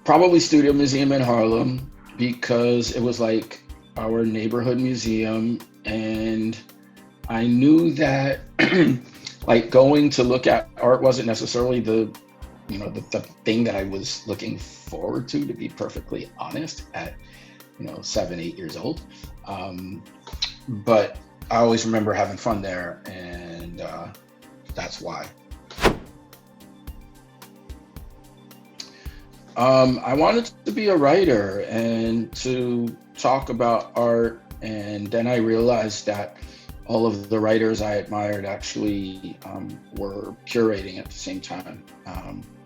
Probably Studio Museum in Harlem because it was like our neighborhood museum, and I knew that like going to look at art wasn't necessarily the thing that I was looking forward to be perfectly honest, at 7, 8 years old. But I always remember having fun there, and that's why. I wanted to be a writer and to talk about art, and then I realized that all of the writers I admired actually were curating at the same time.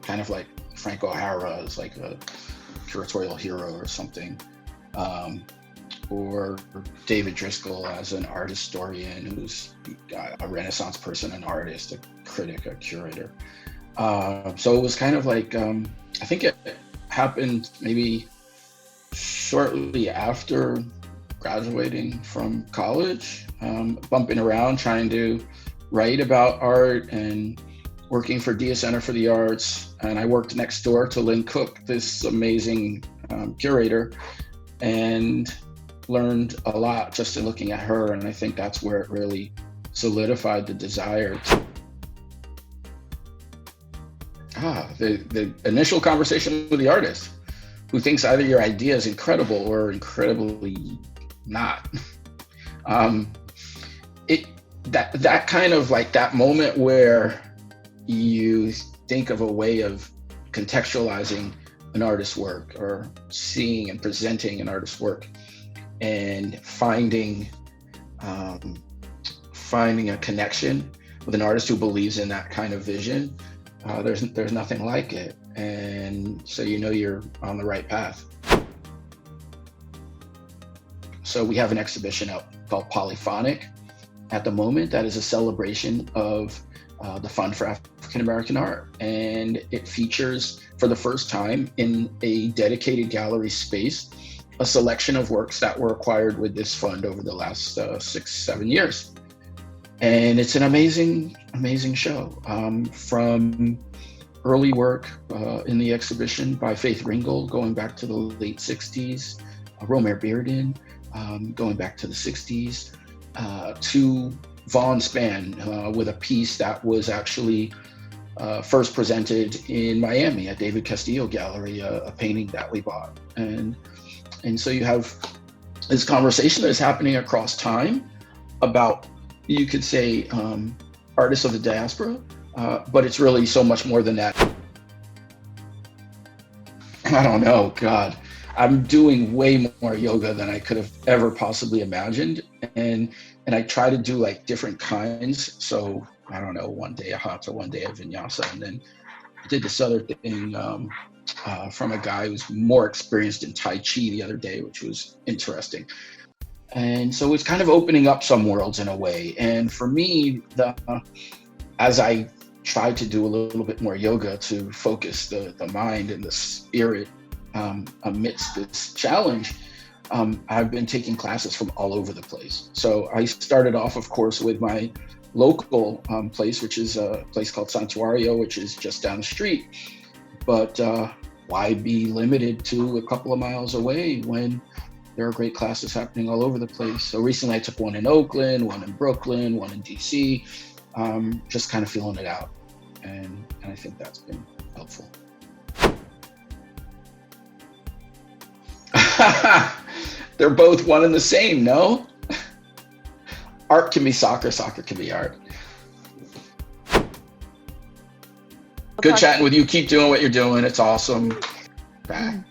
Kind of like Frank O'Hara is like a curatorial hero or something, or David Driscoll as an art historian who's a Renaissance person, an artist, a critic, a curator. So it was kind of like, I think it happened maybe shortly after graduating from college, bumping around trying to write about art and working for Dia Center for the Arts. And I worked next door to Lynn Cook, this amazing curator, and learned a lot just in looking at her. And I think that's where it really solidified the desire to the initial conversation with the artist, who thinks either your idea is incredible or incredibly not. That kind of like that moment where you think of a way of contextualizing an artist's work, or seeing and presenting an artist's work, and finding a connection with an artist who believes in that kind of vision. There's nothing like it, and so you're on the right path. So we have an exhibition out called Polyphonic at the moment that is a celebration of the Fund for African American Art, and it features for the first time in a dedicated gallery space a selection of works that were acquired with this fund over the last 6-7 years. And it's an amazing show, from early work in the exhibition by Faith Ringgold going back to the late 60s, Romare Bearden going back to the 60s, to Vaughn Spann with a piece that was actually first presented in Miami at David Castillo Gallery, a painting that we bought. And so you have this conversation that is happening across time about, you could say, artists of the diaspora, but it's really so much more than that. I don't know, God, I'm doing way more yoga than I could have ever possibly imagined. And I try to do like different kinds. So I don't know, one day a hatha, one day a vinyasa. And then I did this other thing from a guy who's more experienced in Tai Chi the other day, which was interesting. And so it's kind of opening up some worlds in a way. And for me, as I try to do a little bit more yoga to focus the mind and the spirit amidst this challenge, I've been taking classes from all over the place. So I started off, of course, with my local place, which is a place called Santuario, which is just down the street. But why be limited to a couple of miles away when there are great classes happening all over the place? So recently I took one in Oakland, one in Brooklyn, one in DC, just kind of feeling it out. And I think that's been helpful. They're both one and the same, no? Art can be soccer, soccer can be art. Good chatting with you. Keep doing what you're doing. It's awesome. Bye.